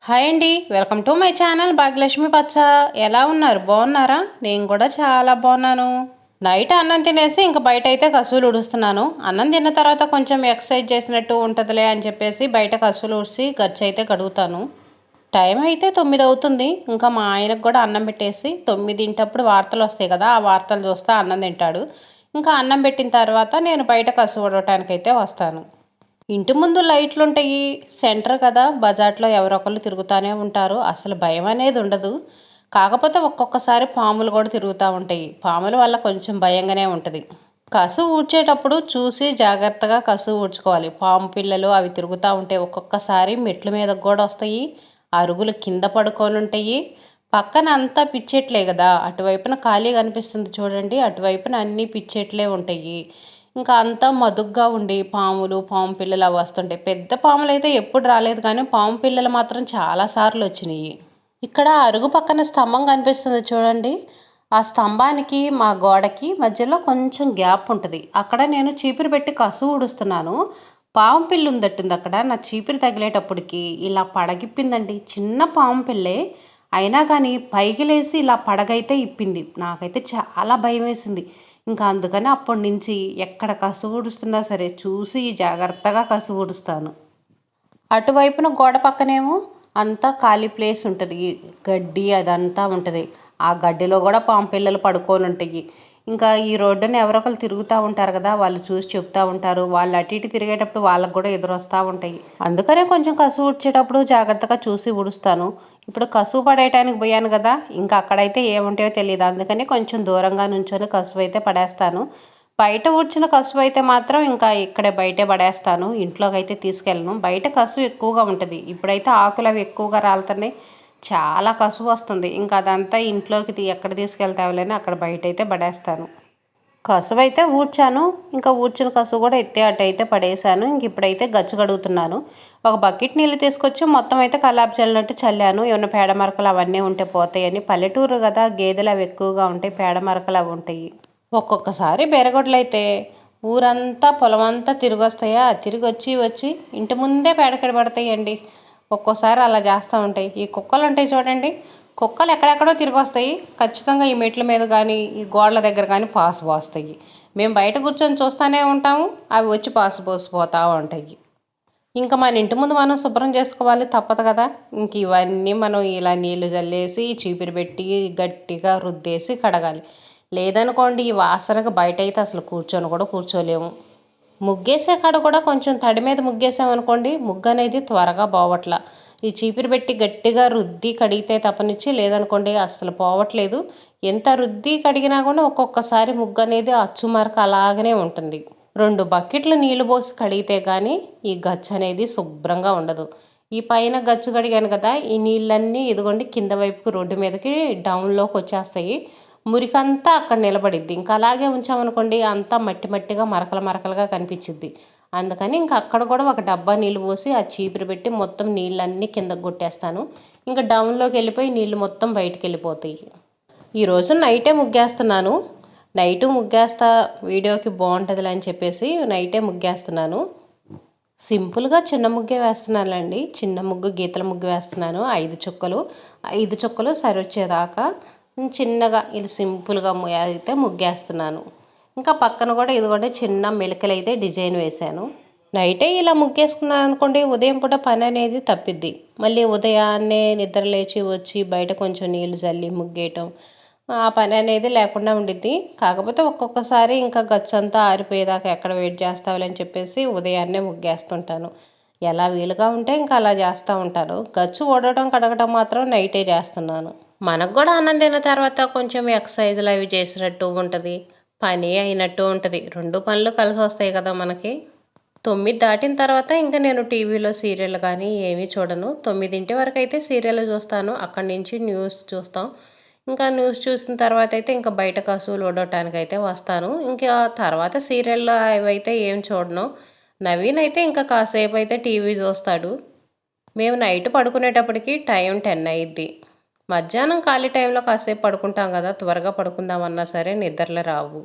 Hi అండి, welcome to my channel Bhagyalakshmi పచ్చ. ఎలా ఉన్నారు? బాగున్నారా? నేను కూడా చాలా బాగున్నాను. నైట్ అన్నం తినేసి ఇంక బయట అయితే కసువులు ఉడుస్తున్నాను. అన్నం తిన్న తర్వాత కొంచెం ఎక్సర్సైజ్ చేసినట్టు ఉంటుందిలే అని చెప్పేసి బయట కసువులు ఉడిసి గచ్చు అయితే కడుగుతాను. టైం అయితే 9 అవుతుంది. ఇంకా మా ఆయనకు కూడా అన్నం పెట్టేసి 9 వార్తలు వస్తాయి కదా, ఆ వార్తలు చూస్తా అన్నం తింటాడు. ఇంకా అన్నం పెట్టిన తర్వాత నేను బయట కసువు ఉడవటానికైతే వస్తాను. ఇంటి ముందు లైట్లు ఉంటాయి, సెంటర్ కదా, బజార్లో ఎవరొకళ్ళు తిరుగుతూనే ఉంటారు. అసలు భయం అనేది ఉండదు. కాకపోతే ఒక్కొక్కసారి పాములు కూడా తిరుగుతూ ఉంటాయి. పాముల వల్ల కొంచెం భయంగానే ఉంటుంది. కసు ఊడ్చేటప్పుడు చూసి జాగ్రత్తగా కసు ఊడ్చుకోవాలి. పాము పిల్లలు అవి తిరుగుతూ ఉంటాయి. ఒక్కొక్కసారి మెట్ల మీదకి కూడా వస్తాయి. అరుగులు కింద పడుకొని ఉంటాయి. పక్కన అంతా పిచ్చెట్లే కదా, అటువైపున ఖాళీ కనిపిస్తుంది చూడండి, అటువైపున అన్నీ పిచ్చెట్లే ఉంటాయి. ఇంకా అంతా మదుగ్గా ఉండి పాము పిల్లలు అవి వస్తుంటాయి. పెద్ద పాములు అయితే ఎప్పుడు రాలేదు, కానీ పాము పిల్లలు మాత్రం చాలాసార్లు వచ్చినాయి. ఇక్కడ అరుగు పక్కన స్తంభం కనిపిస్తుంది చూడండి, ఆ స్తంభానికి మా గోడకి మధ్యలో కొంచెం గ్యాప్ ఉంటుంది. అక్కడ నేను చీపురు పెట్టి కసువు ఊడుస్తున్నాను. పాము పిల్లి ఉందట్టుంది అక్కడ. నా చీపురు తగిలేటప్పటికి ఇలా పడగిప్పిందండి. చిన్న పాము పిల్లే అయినా కానీ పైకి లేసి ఇలా పడగైతే ఇప్పింది. నాకైతే చాలా భయం వేసింది. ఇంకా అందుకని అప్పటి నుంచి ఎక్కడ కసువు ఊడుస్తున్నా సరే చూసి జాగ్రత్తగా కసువు ఊడుస్తాను. అటువైపున గోడ పక్కనేమో అంతా ఖాళీ ప్లేస్ ఉంటుంది, గడ్డి అదంతా ఉంటుంది. ఆ గడ్డిలో కూడా పాము పిల్లలు పడుకొని ఉంటాయి. ఇంకా ఈ రోడ్డుని ఎవరొకరు తిరుగుతూ ఉంటారు కదా, వాళ్ళు చూసి చెప్తూ ఉంటారు. వాళ్ళు అటు ఇటు తిరిగేటప్పుడు వాళ్ళకు కూడా ఎదురొస్తూ ఉంటాయి. అందుకనే కొంచెం కసువు ఊడ్చేటప్పుడు జాగ్రత్తగా చూసి ఊడుస్తాను. ఇప్పుడు కసువు పడేయటానికి పోయాను కదా, ఇంకా అక్కడైతే ఏముంటాయో తెలియదు. అందుకని కొంచెం దూరంగా నుంచొని కసువు అయితే పడేస్తాను. బయట ఊడ్చిన కసువు అయితే మాత్రం ఇంకా ఇక్కడే బయటే పడేస్తాను. ఇంట్లోకి అయితే తీసుకెళ్ళను. బయట కసువు ఎక్కువగా ఉంటుంది. ఇప్పుడైతే ఆకులు అవి ఎక్కువగా రాలుతున్నాయి, చాలా కసువు వస్తుంది. ఇంకా అదంతా ఇంట్లోకి ఎక్కడ తీసుకెళ్తావులేని అక్కడ బయట అయితే పడేస్తాను. కసువు అయితే ఊడ్చాను. ఇంకా ఊడ్చిన కసువు కూడా ఎత్తే అటు అయితే పడేసాను. ఇంక ఇప్పుడైతే గచ్చు కడుగుతున్నాను. ఒక బకెట్ నీళ్ళు తీసుకొచ్చి మొత్తం అయితే కల్లాపు చల్లినట్టు చల్లాను. ఏమైనా పేడ మరకలు అవన్నీ ఉంటే పోతాయని. పల్లెటూరు కదా, గేదెలు అవి ఎక్కువగా ఉంటాయి, పేడ మరకలు అవి ఉంటాయి. ఒక్కొక్కసారి బెరగొడ్లు అయితే ఊరంతా పొలం అంతా తిరిగి వస్తాయా, తిరిగి వచ్చి ఇంటి ముందే పేడకడ పడతాయండి. ఒక్కోసారి అలా చేస్తూ ఉంటాయి. ఈ కుక్కలు ఉంటాయి చూడండి, కుక్కలు ఎక్కడెక్కడో తిరిగి వస్తాయి. ఖచ్చితంగా ఈ మెట్ల మీద కానీ ఈ గోడల దగ్గర కానీ పాసు పోస్తాయి. మేము బయట కూర్చొని చూస్తూనే ఉంటాము, అవి వచ్చి పాసు పోసిపోతూ ఉంటాయి. ఇంకా మన ఇంటి ముందు మనం శుభ్రం చేసుకోవాలి, తప్పదు కదా. ఇంక ఇవన్నీ మనం ఇలా నీళ్లు చల్లేసి చీపిరి పెట్టి గట్టిగా రుద్దేసి కడగాలి. లేదనుకోండి ఈ వాసనకు బయట అయితే అసలు కూర్చొని కూడా కూర్చోలేము. ముగ్గేసే కాడ కూడా కొంచెం తడి మీద ముగ్గేసామనుకోండి, ముగ్గు అనేది త్వరగా పోవట్ల. ఈ చీపిరి పెట్టి గట్టిగా రుద్ది కడిగితే తప్పనిచ్చి, లేదనుకోండి అస్సలు పోవట్లేదు. ఎంత రుద్ది కడిగినా కూడా ఒక్కొక్కసారి ముగ్గు అనేది అచ్చుమరక అలాగనే ఉంటుంది. 2 బకెట్లు నీళ్లు పోసి కడిగితే కానీ ఈ గచ్చు అనేది శుభ్రంగా ఉండదు. ఈ పైన గచ్చు కడిగాను కదా, ఈ నీళ్ళన్నీ ఇదిగోండి కింద వైపుకి రోడ్డు మీదకి డౌన్లోకి వచ్చేస్తాయి. మురికంతా అక్కడ నిలబడిద్ది. ఇంకా అలాగే ఉంచామనుకోండి అంతా మట్టి మట్టిగా మరకలుగా కనిపించిద్ది. అందుకని ఇంకా అక్కడ కూడా ఒక డబ్బా నీళ్ళు పోసి ఆ చీపురు పెట్టి మొత్తం నీళ్ళన్నీ కిందకు కొట్టేస్తాను. ఇంకా డౌన్లోకి వెళ్ళిపోయి నీళ్ళు మొత్తం బయటికి వెళ్ళిపోతాయి. ఈరోజు నైటే ముగ్గేస్తున్నాను. నైటు ముగ్గేస్తా, వీడియోకి బాగుంటుందిలే అని చెప్పేసి నైటే ముగ్గేస్తున్నాను. సింపుల్గా చిన్న ముగ్గే వేస్తున్నానండి. చిన్న ముగ్గు, గీతల ముగ్గు వేస్తున్నాను. 5 చుక్కలు సరివచ్చేదాకా చిన్నగా ఇది సింపుల్గా అయితే ముగ్గేస్తున్నాను. ఇంకా పక్కన కూడా ఇది కూడా చిన్న మెలికలు అయితే డిజైన్ వేశాను. నైటే ఇలా ముగ్గేసుకున్నాను అనుకోండి, ఉదయం పూట పని అనేది తప్పిద్ది. మళ్ళీ ఉదయాన్నే నిద్ర లేచి వచ్చి బయట కొంచెం నీళ్ళు చల్లి ముగ్గేయటం, ఆ పని అనేది లేకుండా ఉండిద్ది. కాకపోతే ఒక్కొక్కసారి ఇంకా గచ్చంతా ఆరిపోయేదాకా ఎక్కడ వెయిట్ చేస్తావులే అని చెప్పేసి ఉదయాన్నే ముగ్గేస్తుంటాను. ఎలా వీలుగా ఉంటే ఇంకా అలా చేస్తూ ఉంటాను. గచ్చు ఊడటం కడగటం మాత్రం నైటే చేస్తున్నాను. మనకు కూడా అన్నం తిన్న తర్వాత కొంచెం ఎక్సర్సైజులు అవి చేసినట్టు ఉంటుంది, పని అయినట్టు ఉంటుంది. 2 పనులు కలిసి వస్తాయి కదా మనకి. 9 దాటిన తర్వాత ఇంకా నేను టీవీలో సీరియల్ కానీ ఏమీ చూడను. 9 వరకు అయితే సీరియల్ చూస్తాను. అక్కడి నుంచి న్యూస్ చూస్తాం. ఇంకా న్యూస్ చూసిన తర్వాత అయితే ఇంకా బయట కసువులు ఊడటానికి అయితే వస్తాను. ఇంకా తర్వాత సీరియల్ అవైతే ఏం చూడను. నవీన్ అయితే ఇంకా కాసేపు అయితే టీవీ చూస్తాడు. మేము నైట్ పడుకునేటప్పటికి టైం 10 అయ్యిద్ది. మధ్యాహ్నం ఖాళీ టైంలో కాసేపు పడుకుంటాం కదా, త్వరగా పడుకుందామన్నా సరే నిద్రలు రావు.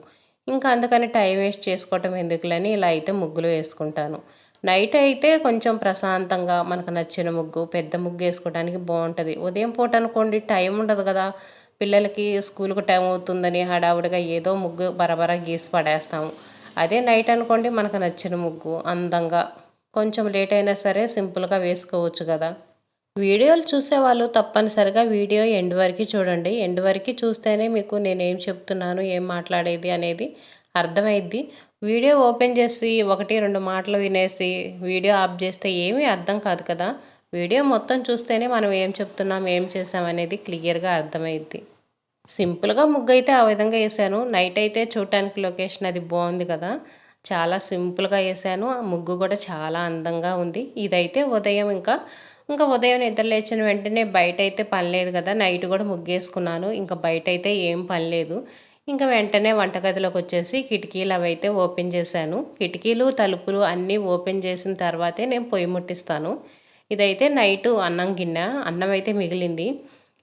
ఇంకా అందుకని టైం వేస్ట్ చేసుకోవటం ఎందుకులని ఇలా అయితే ముగ్గులు వేసుకుంటాను. నైట్ అయితే కొంచెం ప్రశాంతంగా మనకు నచ్చిన ముగ్గు, పెద్ద ముగ్గు వేసుకోవడానికి బాగుంటుంది. ఉదయం పూట అనుకోండి టైం ఉండదు కదా, పిల్లలకి స్కూల్కి టైం అవుతుందని హడావుడిగా ఏదో ముగ్గు బరబరా గీసి పడేస్తాము. అదే నైట్ అనుకోండి మనకు నచ్చిన ముగ్గు అందంగా కొంచెం లేట్ అయినా సరే సింపుల్గా వేసుకోవచ్చు కదా. వీడియోలు చూసేవాళ్ళు తప్పనిసరిగా వీడియో ఎండ్ వరకు చూడండి. ఎండ్ వరకు చూస్తేనే మీకు నేనేం చెప్తున్నాను, ఏం మాట్లాడేది అనేది అర్థమైద్ది. వీడియో ఓపెన్ చేసి 1, 2 మాటలు వినేసి వీడియో ఆఫ్ చేస్తే ఏమీ అర్థం కాదు కదా. వీడియో మొత్తం చూస్తేనే మనం ఏం చెప్తున్నాం, ఏం చేసాం అనేది క్లియర్గా అర్థమైద్ది. సింపుల్గా ముగ్గైతే ఆ విధంగా వేసాను. నైట్ అయితే చూడటానికి లొకేషన్ అది బాగుంది కదా, చాలా సింపుల్గా వేసాను. ఆ ముగ్గు కూడా చాలా అందంగా ఉంది. ఇదైతే ఉదయం ఇంకా ఉదయం నిద్ర లేచిన వెంటనే బయట అయితే పని లేదు కదా, నైట్ కూడా ముగ్గేసుకున్నాను. ఇంకా బయట అయితే ఏం పని లేదు. ఇంకా వెంటనే వంటగదిలోకి వచ్చేసి కిటికీలు అవి అయితే ఓపెన్ చేశాను. కిటికీలు తలుపులు అన్నీ ఓపెన్ చేసిన తర్వాతే నేను పొయ్యి ముట్టిస్తాను. ఇదైతే నైటు అన్నం గిన్నె, అన్నం అయితే మిగిలింది.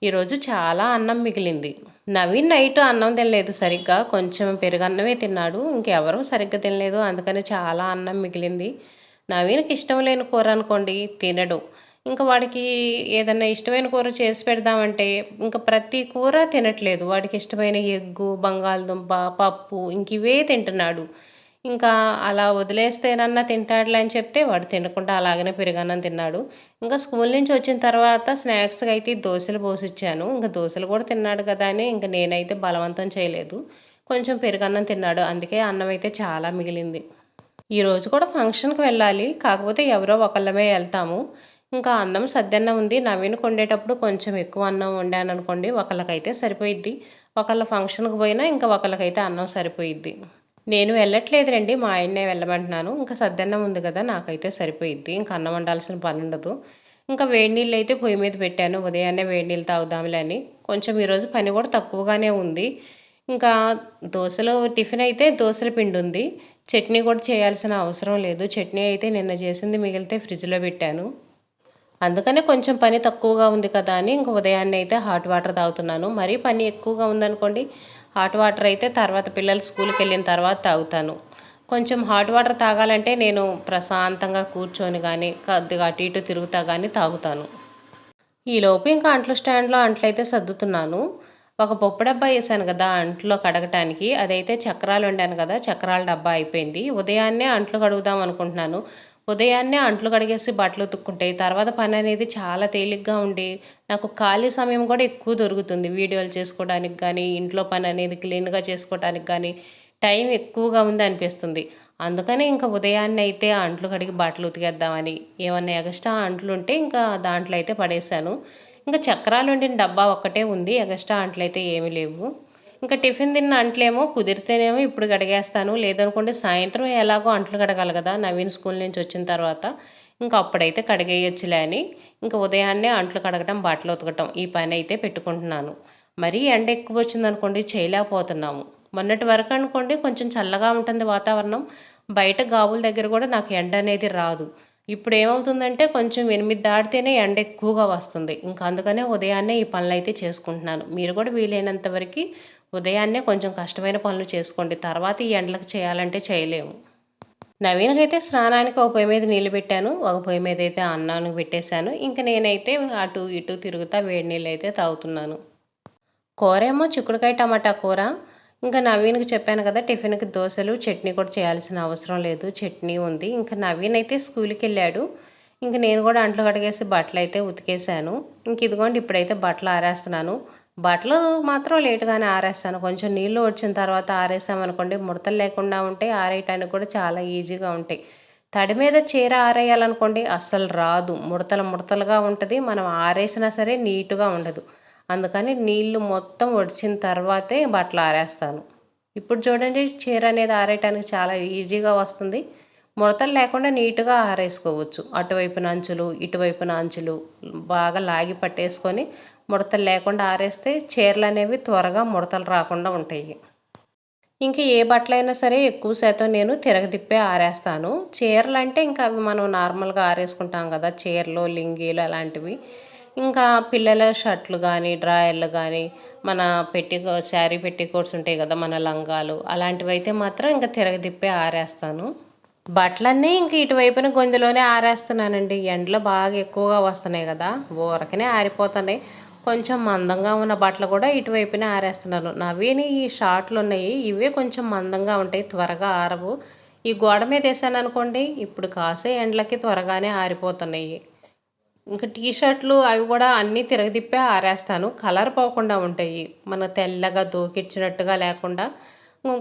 ఈరోజు చాలా అన్నం మిగిలింది. నవీన్ నైట్ అన్నం తినలేదు సరిగ్గా, కొంచెం పెరుగన్నమే తిన్నాడు. ఇంకెవరూ సరిగ్గా తినలేదు, అందుకని చాలా అన్నం మిగిలింది. నవీన్కి ఇష్టం లేని కూర అనుకోండి తినడు. ఇంకా వాడికి ఏదన్నా ఇష్టమైన కూర చేసి పెడదామంటే ఇంకా ప్రతి కూర తినట్లేదు. వాడికి ఇష్టమైన ఎగ్గు, బంగాళదుంప, పప్పు ఇంక ఇవే తింటున్నాడు. ఇంకా అలా వదిలేస్తేనన్నా తింటాడులే అని చెప్తే వాడు తినకుండా అలాగనే పెరుగన్నం తిన్నాడు. ఇంకా స్కూల్ నుంచి వచ్చిన తర్వాత స్నాక్స్‌గా అయితే దోసలు పోసిచ్చాను. ఇంక దోసలు కూడా తిన్నాడు కదా అని ఇంక నేనైతే బలవంతం చేయలేదు. కొంచెం పెరుగన్నం తిన్నాడు. అందుకే అన్నం అయితే చాలా మిగిలింది. ఈరోజు కూడా ఫంక్షన్‌కి వెళ్ళాలి. కాకపోతే ఎవరో ఒకళ్ళమే ఎళ్తాము. ఇంకా అన్నం సద్దన్నం ఉంది. నవీన్‌కి వండేటప్పుడు కొంచెం ఎక్కువ అన్నం వండాననుకోండి, ఒకళ్ళకైతే సరిపోయిద్ది. ఒకళ్ళ ఫంక్షన్‌కి పోయినా ఇంకా ఒకళ్ళకైతే అన్నం సరిపోయిద్ది. నేను వెళ్ళట్లేదులెండి, మా ఆయన్నే వెళ్ళమంటున్నాను. ఇంకా సద్దన్నం ఉంది కదా, నాకైతే సరిపోయిద్ది. ఇంక అన్నం వండాల్సిన పనుండదు. ఇంకా వేడి నీళ్ళైతే పొయ్యి మీద పెట్టాను. ఉదయాన్నే వేడి నీళ్ళు తాగుదాంలే అని. కొంచెం ఈరోజు పని కూడా తక్కువగానే ఉంది. ఇంకా దోసలు టిఫిన్ అయితే దోసల పిండుంది. చట్నీ కూడా చేయాల్సిన అవసరం లేదు. చట్నీ అయితే నిన్న చేసింది మిగిలితే ఫ్రిడ్జ్‌లో పెట్టాను. అందుకనే కొంచెం పని తక్కువగా ఉంది కదా అని ఇంక ఉదయాన్నే అయితే హాట్ వాటర్ తాగుతున్నాను. మరీ పని ఎక్కువగా ఉందనుకోండి, హాట్ వాటర్ అయితే తర్వాత పిల్లలు స్కూల్‌కి వెళ్ళిన తర్వాత తాగుతాను. కొంచెం హాట్ వాటర్ తాగాలంటే నేను ప్రశాంతంగా కూర్చొని గానీ, కొద్దిగా అటు ఇటు తిరుగుతా గానీ తాగుతాను. ఈలోపు ఇంకా అంట్ల స్టాండ్‌లో అంట్లయితే సర్దుతున్నాను. ఒక పప్పు డబ్బా ఏశాను గదా అంట్లో కడగటానికి, అదైతే చక్రాలు వండాను గదా, చక్రాల డబ్బా అయిపోయింది. ఉదయాన్నే అంట్లు కడుగుదాం అనుకుంటున్నాను. ఉదయాన్నే అంట్లు కడిగేసి బట్టలు ఉతుక్కుంటే తర్వాత పననేది చాలా తేలిగ్గా ఉండి, నాకు ఖాళీ సమయం కూడా ఎక్కువ దొరుకుతుంది. వీడియోలు చేసుకోవడానికి గానీ, ఇంట్లో పననేది క్లీన్‌గా చేసుకోవటానికి గానీ, టైం ఎక్కువగా ఉందనిపిస్తుంది. అందుకని ఇంక ఉదయాన్నే అయితే అంట్లు కడిగి బట్టలు ఉతికేద్దామని, ఏమన్నా ఎగస్ట్రా అంట్లుంటే ఇంకా దాంట్లో అయితే పడేశాను. ఇంకా చక్రాలొండిన డబ్బా ఒక్కటే ఉంది. ఎగస్ట్రా అంట్లయితే ఏమీ లేవు. ఇంకా టిఫిన్ తిన్న అంట్లేమో కుదిరితేనేమో ఇప్పుడు కడిగేస్తాను. లేదనుకోండి సాయంత్రం ఎలాగో అంట్లు కడగాలి కదా, నవీన్ స్కూల్ నుంచి వచ్చిన తర్వాత. ఇంకా అప్పుడైతే కడిగేయొచ్చులే అని ఇంక ఉదయాన్నే అంట్లు కడగటం, బట్టలు ఉతకటం ఈ పనైతే పెట్టుకుంటున్నాను. మరీ ఎండ ఎక్కువొచ్చిందనుకోండి చేయలేకపోతున్నాము. మొన్నటి వరకు అనుకోండి కొంచెం చల్లగా ఉంటుంది వాతావరణం. బయట గాబుల దగ్గర కూడా నాకు ఎండ అనేది రాదు. ఇప్పుడు ఏమవుతుందంటే కొంచెం 8 దాటితేనే ఎండ ఎక్కువగా వస్తుంది. ఇంకా అందుకనే ఉదయాన్నే ఈ పనులైతే చేసుకుంటున్నాను. మీరు కూడా వీలైనంత వరకి ఉదయాన్నే కొంచెం కష్టమైన పనులు చేసుకోండి. తర్వాత ఈ ఎండలకు చేయాలంటే చేయలేము. నవీన్‌కైతే స్నానానికి ఒక పొయ్యి మీద నీళ్లు పెట్టాను. ఒక పొయ్యి మీద అయితే అన్నానికి పెట్టేశాను. ఇంక నేనైతే అటు ఇటు తిరుగుతా వేడి నీళ్ళైతే తాగుతున్నాను. కూరేమో చిక్కుడుకాయ టమాటా కూర. ఇంకా నవీన్‌కి చెప్పాను కదా, టిఫిన్‌కి దోసలు, చట్నీ కూడా చేయాల్సిన అవసరం లేదు. చట్నీ ఉంది. ఇంకా నవీన్ అయితే స్కూల్‌కెళ్ళాడు. ఇంక నేను కూడా అంట్లు కడిగేసి బట్టలైతే ఉతికేసాను. ఇంక ఇదిగోండి ఇప్పుడైతే బట్టలు ఆరేస్తున్నాను. బట్టలు మాత్రం లేట్‌గానే ఆరేస్తాను. కొంచెం నీళ్లు వచ్చిన తర్వాత ఆరేసామనుకోండి ముడతలు లేకుండా ఉంటాయి. ఆరేయటానికి కూడా చాలా ఈజీగా ఉంటాయి. తడి మీద చీర ఆరేయాలనుకోండి అస్సలు రాదు. ముడతలు ముడతలుగా ఉంటది. మనం ఆరేసినా సరే నీట్‌గా ఉండదు. అందుకని నీళ్లు మొత్తం ఒడిచిన తర్వాతే బట్టలు ఆరేస్తాను. ఇప్పుడు చూడండి చీర అనేది ఆరేయటానికి చాలా ఈజీగా వస్తుంది. ముడతలు లేకుండా నీట్‌గా ఆరేసుకోవచ్చు. అటువైపున అంచులు, ఇటువైపున అంచులు బాగా లాగి పట్టేసుకొని ముడతలు లేకుండా ఆరేస్తే చీరలనేవి త్వరగా ముడతలు రాకుండా ఉంటాయి. ఇంక ఏ బట్టలైనా సరే ఎక్కువ శాతం నేను తిరగతిప్పే ఆరేస్తాను. చీరలంటే ఇంకా అవి మనం నార్మల్‌గా ఆరేసుకుంటాం గదా, చీరలు, లుంగీలు అలాంటివి. ఇంకా పిల్లల షర్టులు గానీ, డ్రాయర్లు గానీ, మన శారీ పెట్టికోట్స్ ఉంటాయి గదా, మన లంగాలు అలాంటివైతే మాత్రం ఇంక తిరగతిప్పే ఆరేస్తాను. బట్టలన్నీ ఇంక ఇటువైపున గొంతులోనే ఆరేస్తున్నానండి. ఎండలు బాగా ఎక్కువగా వస్తున్నాయి కదా, ఊరకనే ఆరిపోతున్నాయి. కొంచెం మందంగా ఉన్న బట్టలు కూడా ఇటువైపునే ఆరేస్తున్నాను. నవీని ఈ షార్ట్లు ఉన్నాయి, ఇవే కొంచెం మందంగా ఉంటాయి, త్వరగా ఆరవు. ఈ గోడ మీద వేసాను అనుకోండి, ఇప్పుడు కాసే ఎండలకి త్వరగానే ఆరిపోతున్నాయి. ఇంకా టీ షర్ట్లు అవి కూడా అన్నీ తిరగదిప్పే ఆరేస్తాను, కలర్ పోకుండా ఉంటాయి. మన తెల్లగా దూకిచ్చినట్టుగా లేకుండా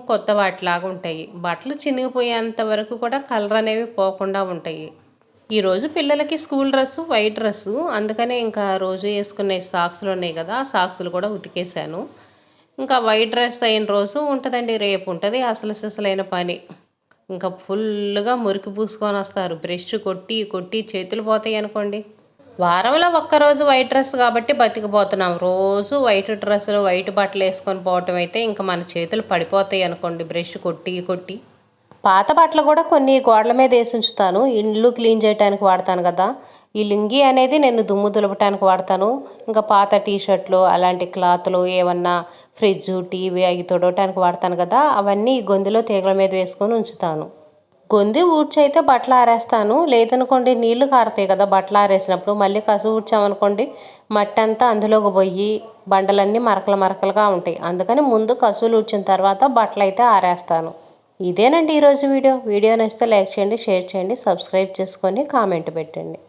కొత్త వాటిలాగా ఉంటాయి. బట్టలు చినిగిపోయేంత వరకు కూడా కలర్ అనేవి పోకుండా ఉంటాయి. ఈరోజు పిల్లలకి స్కూల్ డ్రెస్సు వైట్ డ్రెస్సు, అందుకనే ఇంకా రోజు వేసుకునే సాక్స్లు ఉన్నాయి కదా, ఆ సాక్స్లు కూడా ఉతికేసాను. ఇంకా వైట్ డ్రెస్ అయిన రోజు ఉంటుందండి, రేపు ఉంటుంది అసలు సిసలైన పని. ఇంకా ఫుల్గా మురికి పూసుకొని వస్తారు, బ్రష్ కొట్టి కొట్టి చేతులు పోతాయి అనుకోండి. వారంలో ఒక్కరోజు వైట్ డ్రెస్ కాబట్టి బతికిపోతున్నాం. రోజు వైట్ డ్రెస్సులు వైట్ బట్టలు వేసుకొని పోవటం అయితే ఇంకా మన చేతులు పడిపోతాయి అనుకోండి, బ్రష్ కొట్టి కొట్టి. పాత బట్టలు కూడా కొన్ని గోడల మీద వేసి ఉంచుతాను, ఇల్లు క్లీన్ చేయడానికి వాడతాను కదా. ఈ లుంగీ అనేది నేను దుమ్ము దులపడానికి వాడతాను. ఇంకా పాత టీషర్ట్లు అలాంటి క్లాతులు ఏమన్నా ఫ్రిడ్జ్ టీవీ అవి తుడవటానికి వాడతాను కదా, అవన్నీ ఈ గొంతులో తీగల మీద వేసుకొని ఉంచుతాను. గొంతు ఊడ్చైతే బట్టలు ఆరేస్తాను, లేదనుకోండి నీళ్లు కారుతాయి కదా బట్టలు ఆరేసినప్పుడు, మళ్ళీ కసు ఊడ్చామనుకోండి మట్టి అంతా అందులోకి పోయి బండలన్నీ మరకలు మరకలుగా ఉంటాయి. అందుకని ముందు కసువులు ఊడ్చిన తర్వాత బట్టలు అయితే ఆరేస్తాను. ఇదేనండి ఈరోజు వీడియో నచ్చితే లైక్ చేయండి, షేర్ చేయండి, సబ్స్క్రైబ్ చేసుకొని కామెంట్ పెట్టండి.